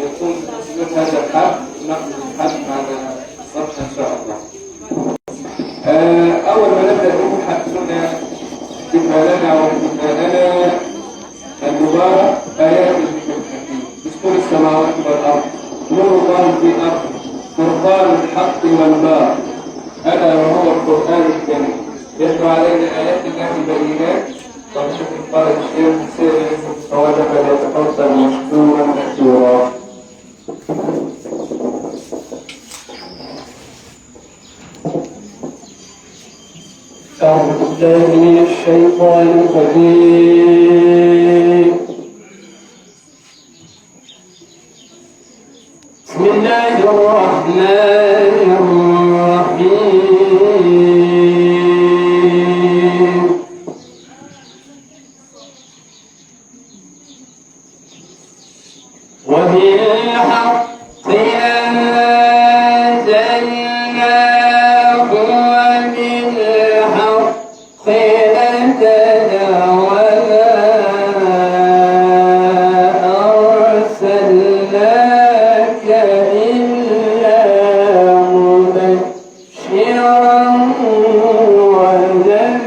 يكون من هذا الحق نقل الحق على الصفحة إن شاء الله. أول ما نبدأ نقول حدثنا كتاب لنا وكتاب لنا المبارك آيات الذكر الحكيم دستور السماوات والأرض نور الله في الأرض فرقان الحق والباطل ألا وهو القرآن الكريم يتلو علينا آيات الله البينات ونشوف قال الشيخ السيد فوجب يتفضل مشكورا مأجورا. أعوذ بالله من الشيطان الرجيم. بسم الله الرحمن الرحيم. وبالحق أنزلناه وبالحق نزل وما أرسلناك إلا مبشرا ونذيرا.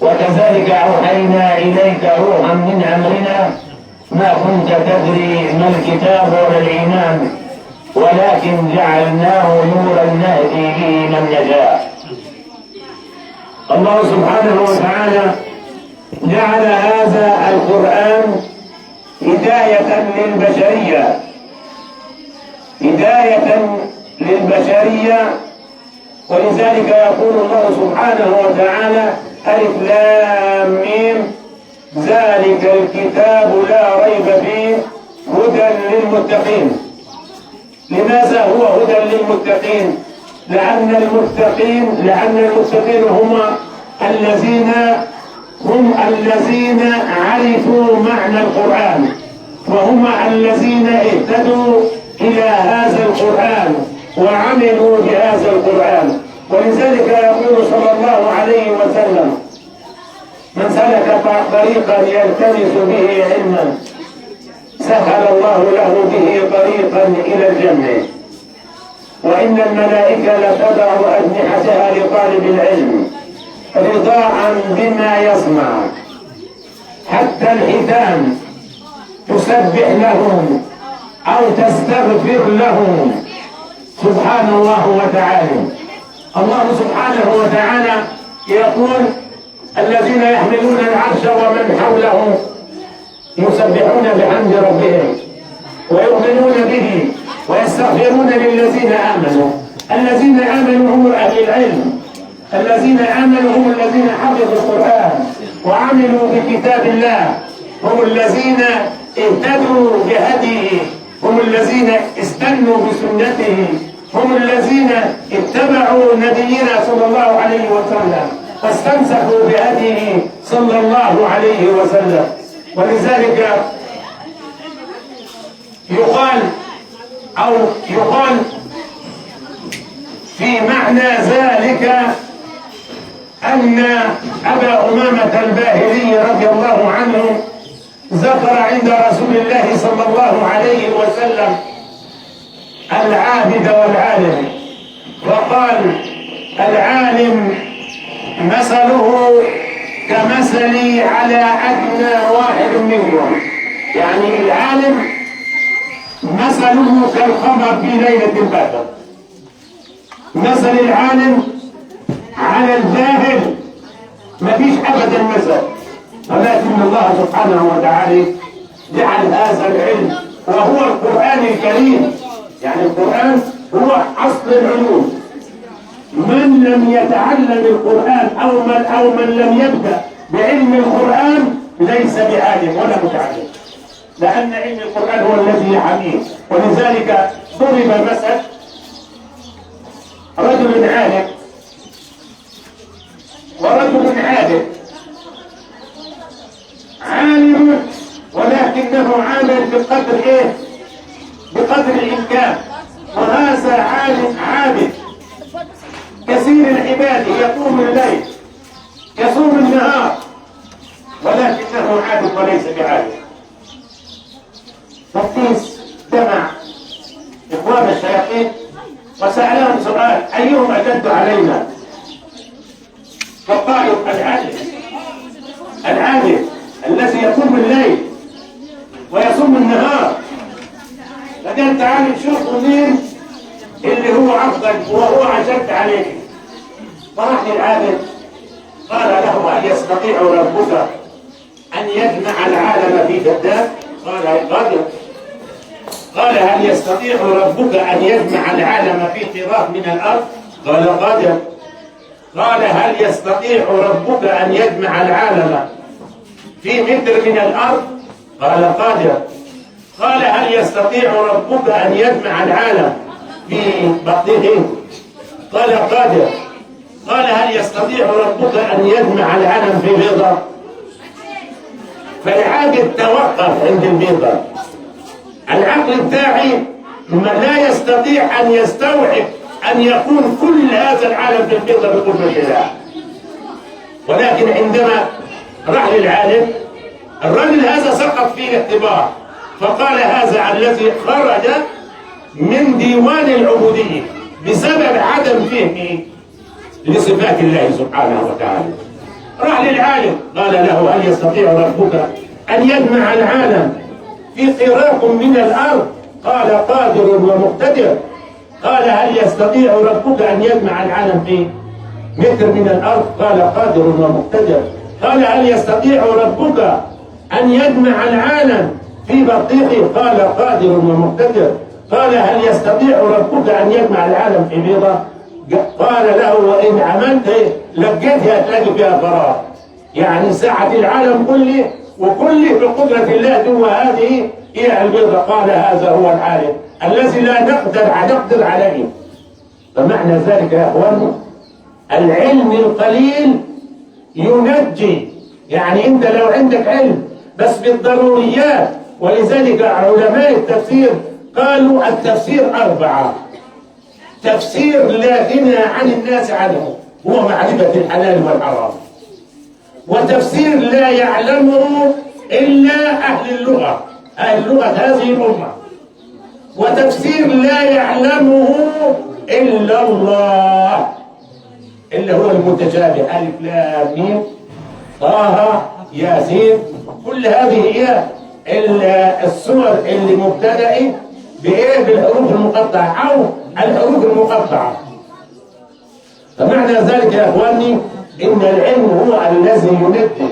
وكذلك أوحينا إليك روحا من أمرنا ما كنت تدري ما الكتاب ولا الإيمان ولكن جعلناه نورا نهدي به من نشاء. الله سبحانه وتعالى جعل هذا القرآن هداية للبشرية، هداية للبشرية، ولذلك يقول الله سبحانه وتعالى: ألف لام ميم ذلك الكتاب لا ريب فيه هدى للمتقين. لماذا هو هدى للمتقين؟ لأن المتقين هم الذين عرفوا معنى القرآن، وهم الذين اهتدوا إلى هذا القرآن وعملوا بهذا القرآن. ولذلك يقول صلى الله عليه وسلم: من سلك طريقا يلتمس به علما سهل الله له به طريقا إلى الجنة، وإن الملائكة لتضع أجنحتها لطالب العلم رضاء بما يصنع، حتى الحيتان تسبح لهم أو تستغفر لهم. سبحان الله وتعالى. الله سبحانه وتعالى يقول: الذين يحملون العرش ومن حوله يسبحون بحمد ربهم ويؤمنون به ويستغفرون للذين آمنوا. الذين آمنوا هم أهل العلم، الذين آمنوا هم الذين حفظوا القرآن وعملوا بكتاب الله، هم الذين اهتدوا بهديه، هم الذين استنوا بسنته، هم الذين اتبعوا نبينا صلى الله عليه وسلم واستمسكوا بهديه صلى الله عليه وسلم. ولذلك يقال في معنى ذلك أن أبا أمامة الباهلي رضي الله عنه ذكر عند رسول الله صلى الله عليه وسلم العابد والعالم، وقال: العالم مثله كمثلي على أدنى واحد منكم. يعني العالم مثله كالقمر في ليلة البدر. مثل العالم على الجاهل ما فيش أبدا مثل، ولكن الله سبحانه وتعالى جعل هذا العلم وهو القرآن الكريم. يعني القرآن هو أصل العلوم. من لم يتعلم القرآن أو من لم يبدأ بعلم القرآن ليس بعالم ولا متعلم، لأن علم القرآن هو الذي يحميه. ولذلك ضرب مثل رجل عالم ورجل عابد. عالم ولكنه عامل بقدر ايه؟ بقدر الامكان. وهذا عالم عابد كثير العباده، يقوم الليل يصوم النهار، ولكنه عابد وليس بعابد. فالقيس جمع اخوان الشياطين وسألهم سؤال: ايهم اشد علينا؟ فقالوا: العابد الذي يقوم الليل ويصوم النهار. فقال: تعالوا نشوفوا مين اللي هو افضل وهو اشد عليك. فراح للعابد قال له: هل يستطيع ربك ان يجمع العالم في جدار؟ قال: قادر. قال: هل يستطيع ربك ان يجمع العالم في قراط من الارض؟ قال: قادر. قال: هل يستطيع ربك ان يجمع العالم في متر من الارض؟ قال: قادر. قال: هل يستطيع ربك ان يجمع العالم في بطنه؟ قال: قادر. قال: هل يستطيع ربك ان يجمع العالم في بيضة؟ فالعابد توقف عند البيضة. العقل بتاعي لا يستطيع ان يستوعب ان يكون كل هذا العالم في البيضة بقدرة الله. ولكن عندما راح للعالم، الرجل هذا سقط فيه الاختبار، فقال: هذا الذي خرج من ديوان العبودية بسبب عدم فهمه لصفات الله سبحانه وتعالى. راح للعالم قال له هل يستطيع ربك أن يجمع العالم في قراط من الأرض؟ قال قادر ومقتدر. قال هل يستطيع ربك أن يجمع العالم في متر من الأرض؟ قال قادر ومقتدر. قال هل يستطيع ربك أن يجمع العالم في بطيخه؟ قال قادر ومقتدر. قال هل يستطيع ربك أن يجمع العالم في بيضة؟ قال له وإن عملت لقيتها تلاقي فيها فراغ، يعني سعة العالم كله وكله بقدرة الله جوا هذه هي البيضة. قال هذا هو العالم الذي لا نقدر عليه. فمعنى ذلك يا أخواني العلم القليل ينجي، يعني أنت لو عندك علم بس بالضروريات. ولذلك علماء التفسير قالوا التفسير 4: تفسير لا غنى عن الناس عنه هو معرفة الحلال والحرام، وتفسير لا يعلمه إلا أهل اللغة، أهل اللغة هذه الأمة، وتفسير لا يعلمه إلا الله اللي هو المتشابه ألف لام ميم طه ياسين. كل هذه هي السور اللي مبتدئة بإيه؟ بالحروف المقطعة أو الحروف المقطعة. فمعنى ذلك يا إخواني إن العلم هو الذي ينجي.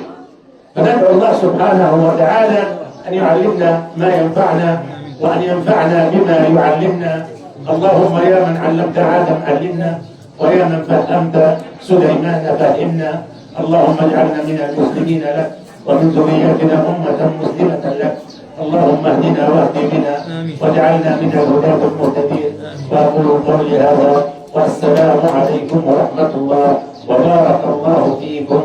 فندعو الله سبحانه وتعالى أن يعلمنا ما ينفعنا وأن ينفعنا بما يعلمنا. اللهم يا من علمت آدم علمنا، ويا من فهمت سليمان فهمنا. اللهم اجعلنا من المسلمين لك ومن ذريتنا أمة مسلمة لك. اللهم اهدنا واهد بنا واجعلنا من الهداة المهتدين. وأقول قولي هذا والسلام عليكم ورحمة الله، وبارك الله فيكم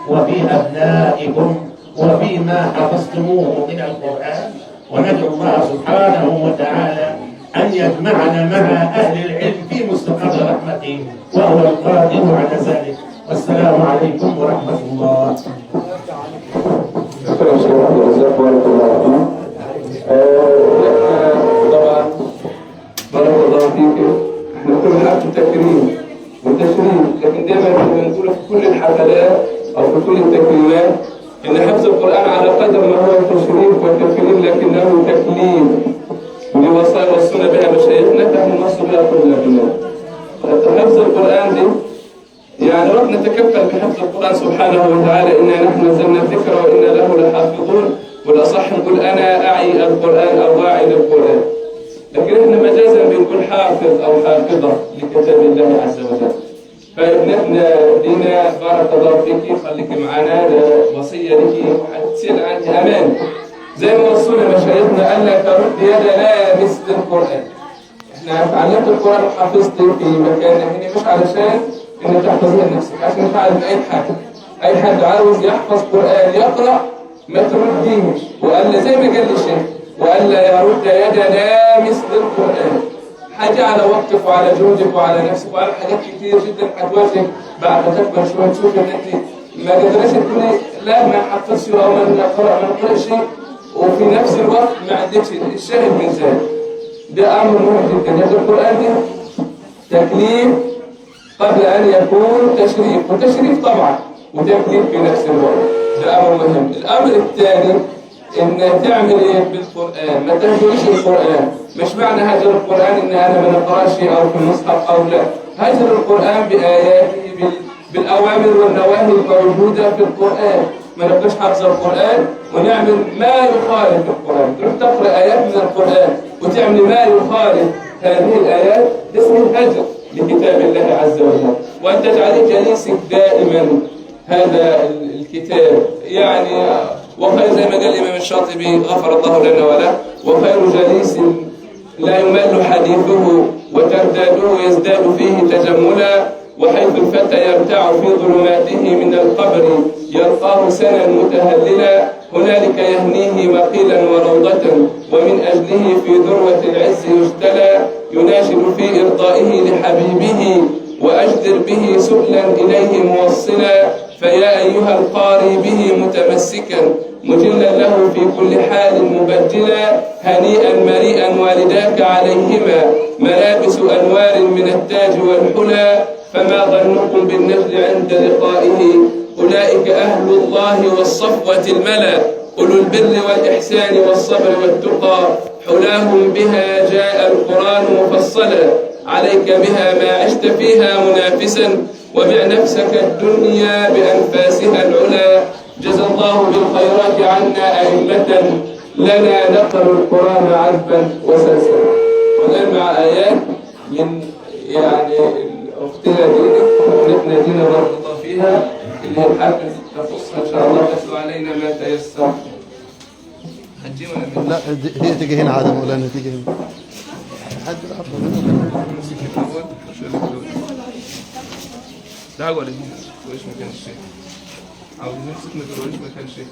وفي أبنائكم وفيما حفظتموه من القرآن. وندعو الله سبحانه وتعالى أن يجمعنا مع أهل العلم في مستقر رحمته وهو القادر على ذلك. والسلام عليكم ورحمة الله. شكرا شيخ عبد الرزاق بارك الله فيك. طبعا بارك الله فيك. احنا كل حرف تكريم وتشريف، لكن دائما بنقول في كل الحفلات او في كل التكريمات ان حفظ القران على قدر ما هو تشريف وتكريم لكنه تكليم لوصايا وصونا بها مشايخنا فهم نص بها كل البلاد. حفظ القران دي يعني ربنا تكفل بحفظ القرآن سبحانه وتعالى. إنا نحن نزلنا الذكر وإنا له لحافظون. والأصح نقول أنا أعي القرآن أو واعي للقرآن، لكن إحنا مجازا بنقول حافظ أو حافظة لكتاب الله عز وجل. فابنتنا دينا بارك الله فيك، خليك معنا، ده وصية لك وحتصير عندي أمان زي ما وصونا مشايخنا ألا ترد يدنا مثل القرآن. إحنا تعلمت القرآن وحفظت في مكان هنا مش علشان إنك تحفظها لنفسك، عشان تعلم أي حاجة. أي حد عاوز يحفظ قرآن يقرأ ما ترديش، وقال زي ما قال الشيخ وألا يرد يدنا مثل القرآن. حاجة على وقتك وعلى جهدك وعلى نفسك وعلى حاجات كتير جدا هتواجهك بعد ما تكبر شوية. تشوف إن أنت ما تقدرش تقولي لا ما حفظش أو ما نقرأش وفي نفس الوقت ما عندكش الشاهد من ذلك. ده أمر مهم جدا. هذا القرآن ده تكليف قبل أن يكون تشريف، وتشريف طبعا وتكليف في نفس الوقت. ده أمر مهم. الأمر الثاني إن تعمل إيه بالقرآن؟ ما تهجرش القرآن. مش معنى هجر القرآن إن أنا ما نقراش أو في المصحف أو لا. هجر القرآن بآياته بالأوامر والنواهي الموجودة في القرآن. ما نبقاش حافظ القرآن ونعمل ما يخالف القرآن. تروح تقرأ آيات من القرآن وتعمل ما يخالف هذه الآيات، ده اسمه الهجر لكتاب الله عز وجل. وأن تجعل جليسك دائما هذا الكتاب. يعني وخير زي ما قال الإمام الشاطبي غفر الله لنا وله، وخير جليس لا يمل حديثه وترداده يزداد فيه تجملا. وحيث الفتى يرتع في ظلماته من القبر يلقاه سنا متهللا. هنالك يهنيه مقيلا وروضة ومن أجله في ذروة العز يجتلى. يناشد في إرضائه لحبيبه وأجدر به سؤلا إليه موصلا. فيا أيها القاري به متمسكا مجلا له في كل حال مبجلا. هنيئا مريئا والداك عليهما ملابس أنوار من التاج والحلى. فما ظنكم بالنجل عند لقائه أولئك أهل الله والصفوة الملأ أولو البر والإحسان والصبر والتقى حلاهم بها جاء القرآن مفصلا عليك بها ما عشت فيها منافسا وبع نفسك الدنيا بأنفاسها العلا جزى الله بالخيرات عنا أئمة لنا نقرأ القرآن عذبا وسلسلا. والآن مع آيات من يعني أختنا دينا وابنتنا دينا بارك الله فيها اللي هي الحاجة تخصها إن شاء الله تتلو علينا ما تيسر. لا هي تيجي هنا عادة مولانا تيجي هنا. حد تعالوا لي وإيش مكان الشيء عاوز نمسك مثل وإيش مكان الشيء.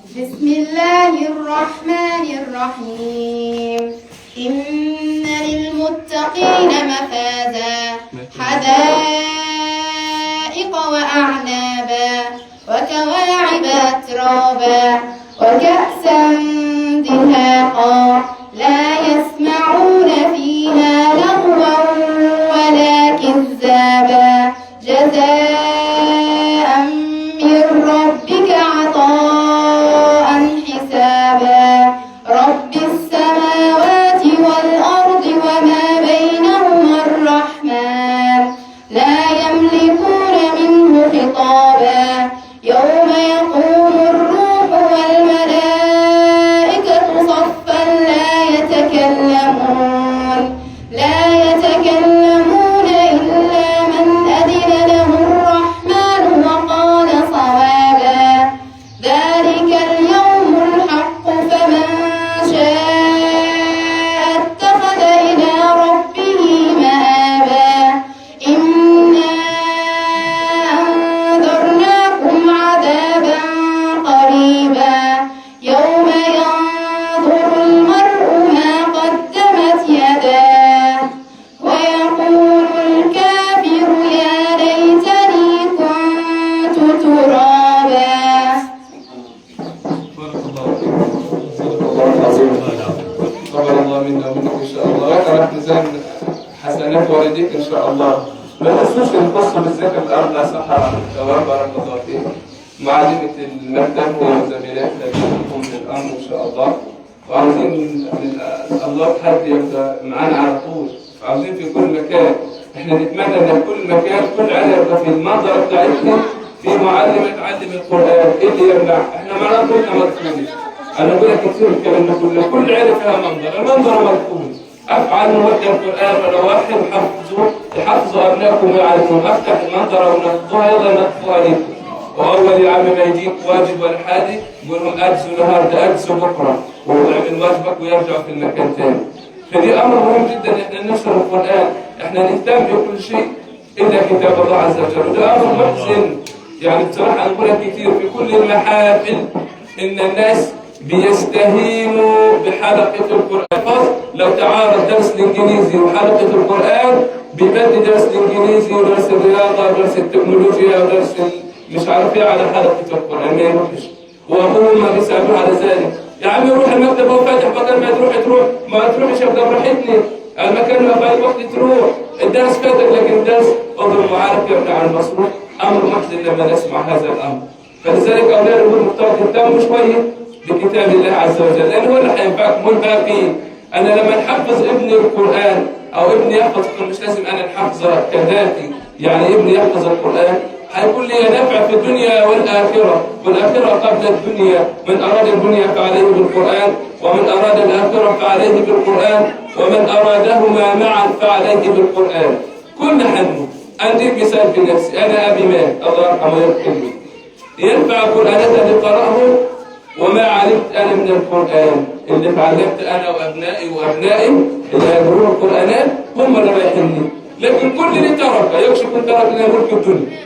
بسم الله الرحمن الرحيم إن للمتقين مفازا حدائق وأعنابا وكواعب أترابا وكأسا دهاقا لا يسمعون فيها لغوا ولا كذابا جزاء من ربك عطاء حسابا رب السماوات والأرض وما بينهما الرحمن لا يملكون منه خطابا يوم يقوم الروح والملائكة صفا لا يتكلمون إلا من أذن له الرحمن وقال صوابا ذلك اليوم الحق فمن شاء اتخذ إلى ربه مآبا إنا أنذرناكم عذابا قريبا يوم ينظر المرء ما قدمت يداه ويقول الكافر يا ليتني كنت ترابا. بارك الله فيك. صدق الله العظيم. تقبل الله منا ومنك ان شاء الله. ويقرأ ميزان حسنات والديك ان شاء الله. ما تنسوش القصه بالذات الارض صحراء تواب بارك الله فيك. معلمة المكتب وزميلاتنا لكم للامر ان شاء الله. وعاوزين الله حد يبقى معانا على طول. عاوزين في كل مكان. احنا نتمنى ان في كل مكان كل عيله يبقى في المنظره بتاعتنا في معلمه تعلم القران. ايه اللي يمنع؟ احنا معانا كلنا مرفوضين. انا بقول لك كتير الكلام ده كله كل عيله فيها منظر، المنظر مرفوض. افعل مودع القران ولواحد يحفظوا ابنائكم ويعلمون. افتح المنظره ونقضوها يلا نقضوها لكم. واول يا عم ما يجيك واجب ولا حاجه يقول لهم اجزوا النهارده اجزوا بكره واعمل واجبك ويرجعوا في المكان ثاني. فدي امر مهم جدا احنا ننشر القران، احنا نهتم بكل شيء الا كتاب الله عز وجل. وده امر محزن يعني بصراحه نقولها كتير في كل المحافل ان الناس بيستهينوا بحلقه القران. لو تعارض درس الانجليزي وحلقه القران بيبدي درس الانجليزي ودرس الرياضه ودرس التكنولوجيا ودرس مش عارف ايه على حلقه القران ما يروحش. وهم ما بيساعدوا على ذلك. يا عم روح المكتب وفاتح بدل ما تروح ما تروحش ابدا براحتني. المكان ما فات وقت تروح الدرس فاتك لكن الدرس اضرب وعارف يبنى على المصروف. امر محزن لما نسمع هذا الامر. فلذلك اولاد الامور مفترض تهتموا شويه بكتاب الله عز وجل لان هو اللي هينفعكم والباقيين. انا لما نحفظ ابني القران او ابني يحفظ مش لازم انا نحفظه كذاتي يعني ابني يحفظ القران هيكون لي نفع في الدنيا والآخرة قبل الدنيا. من أراد الدنيا فعليه بالقرآن ومن أراد الآخرة فعليه بالقرآن ومن أرادهما معا فعليه بالقرآن. كل حنو أديك مثال في نفسي. أنا أبي مات الله يرحمه ويرحمني ينفع القرآن اللي قرأه وما علمت أنا من القرآن اللي تعلمت أنا وأبنائي اللي يقرؤون القرآنات هم اللي رايحيني. لكن كل اللي ترك يكشف ترك لنا ملك الدنيا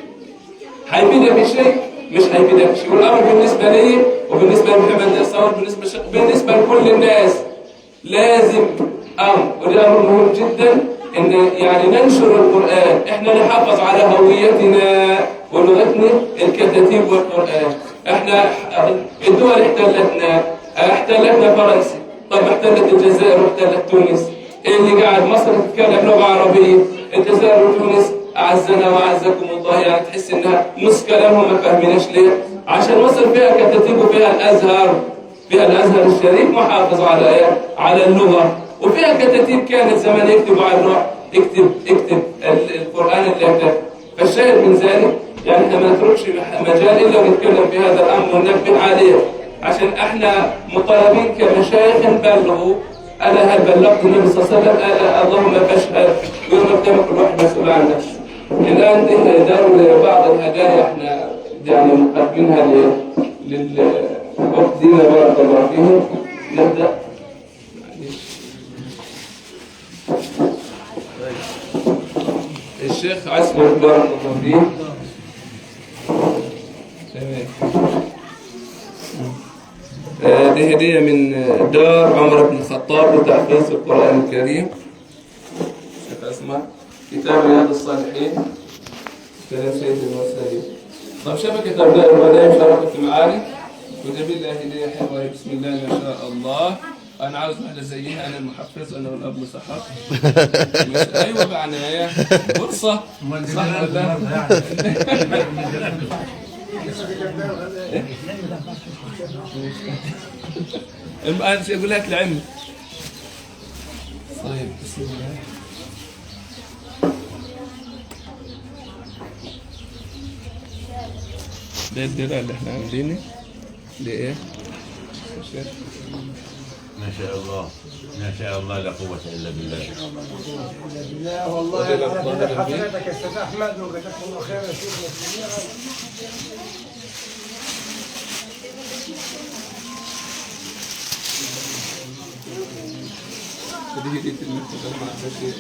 هيفيدك بشيء مش هيفيدك بشيء. والامر بالنسبه لي وبالنسبه لمحمد الصور بالنسبه لكل الناس لازم امر وده امر مهم جدا ان يعني ننشر القران. احنا نحافظ على هويتنا ولغتنا الكتاتيب والقران. احنا الدول احتلتنا فرنسا. طب احتلت الجزائر واحتلت تونس. اللي قاعد مصر تتكلم لغه عربيه الجزائر وتونس أعزنا وأعزكم الله، يعني تحس إنها نص كلامهم ما فاهميناش ليه؟ عشان وصل فيها كتاتيب وفيها الأزهر، فيها الأزهر الشريف محافظ على اللغة، وفيها كتاتيب كانت زمان يكتبوا على الروح، اكتب القرآن اللي هكذا. فالشاهد من ذلك يعني احنا ما نتركش مجال إلا ونتكلم في هذا الأمر وننبه عليه، عشان احنا مطالبين كمشايخ نبلغوا. أنا هل بلغت النبي صلى الله عليه وسلم؟ اللهم فاشهد، ويوم القيامة كل واحد مسؤول عن نفسه. الآن داروا بعض الهدايا احنا يعني مقدمينها للمفدين بارك الله فيهم. نبدأ. الشيخ عسكر بارك الله فيه. دي هدية من دار عمر بن الخطاب لتحفيظ القرآن الكريم. شيخ اسمه كتاب رياض الصالحين كلام سيد المرسلين. طب شبكة أبناء الغداء شاركت معاني وجميل لها هدية حلوة بسم الله ما شاء الله. أنا عاوز واحدة زيها، أنا المحفظ أنا والأب صحاب. أيوة معناها فرصة صح ولا لا؟ أنا أقول لك العلم. طيب بسم الله. ده الدرع اللي احنا عاملينه لإيه؟ ما شاء الله ما شاء الله لا قوة إلا بالله. والله حضرتك يا استاذ احمد وجزاك الله خير يا شيخنا. هذه هدية المكتبة مع البشير.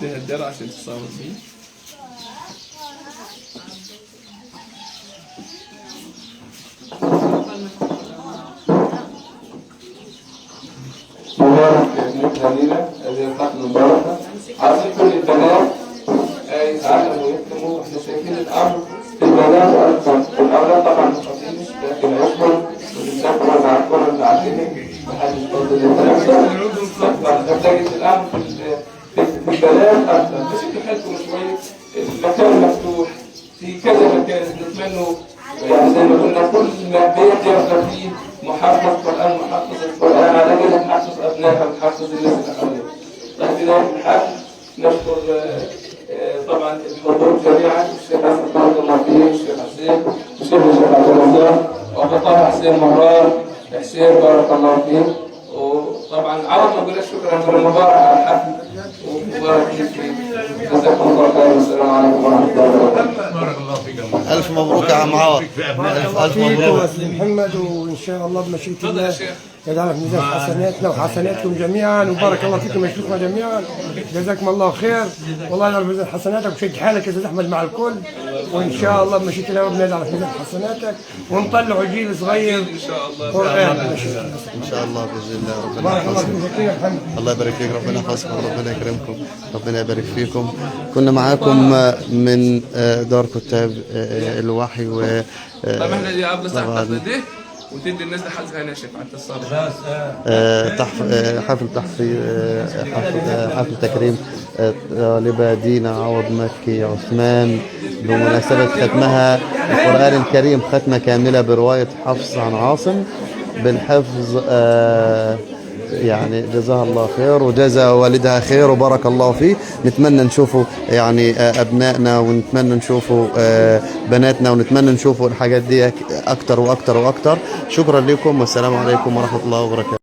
بدها الدرع عشان تصور فيه. مبارك جميلة هذه الختمة مباركة. عايزين كل البنات يتعلموا ويكتبوا. احنا شايفين الأمر في البنات أكثر، والأولاد طبعا مخاطرين لكن عيشهم وتذكروا مع كل العالمين محدش يفضل يتنفس. فتجد الأمر في البنات أكثر. بس انتوا حلكم شوية المكان مفتوح في كذا مكان. نتمنوا يعني زي ما قلنا كل بيت يبقى فيه محفظ قرآن، محفظ القرآن على جل نحفظ أبنائها ونحفظ الناس اللي حوالينا. طيب في نهاية الحفل نشكر طبعا الحضور جميعا، الشيخ حسن بارك الله فيه، الشيخ حسين، الشيخ عبد الرزاق، وأبو طه حسين مهران، حسين بارك الله فيه. وطبعا عاوز أقول شكرا للمبارك على الحفل ومبارك فيك. جزاكم الله خير والسلام عليكم ورحمة الله وبركاته. بارك الله فيك. ألف مبروك يا عم عوض. ألف مبروك محمد، وإن شاء الله بمشيئة الله يجعل في ميزان حسناتنا وحسناتكم جميعا، وبارك الله فيكم ويشفيكم جميعا. جزاكم الله خير، والله يجعل في ميزان حسناتك وشد حالك يا استاذ احمد مع الكل، وان شاء الله بمشيئة الله ربنا يجعل في ميزان حسناتك ونطلعوا جيل صغير ان شاء الله قرآن. إن شاء الله بإذن الله. ربنا بارك الله يحفظكم. فيك يا محمد. الله يبارك فيك، ربنا يحفظكم، ربنا يكرمكم، ربنا يبارك فيكم. كنا معاكم من دار كتاب الوحي و طب احنا دي قبل ساعة دي وتدي الناس لحظها ناشف على التصرف. حفل تحفيظ حفل تكريم طالبة دينا عوض مكي عثمان بمناسبة ختمها القرآن الكريم ختمة كاملة برواية حفص عن عاصم بالحفظ. يعني جزاها الله خير وجزا والدها خير وبارك الله فيه. نتمنى نشوفوا يعني أبنائنا، ونتمنى نشوفوا بناتنا، ونتمنى نشوفوا الحاجات دي أكتر وأكتر وأكتر. شكرا لكم والسلام عليكم ورحمة الله وبركاته.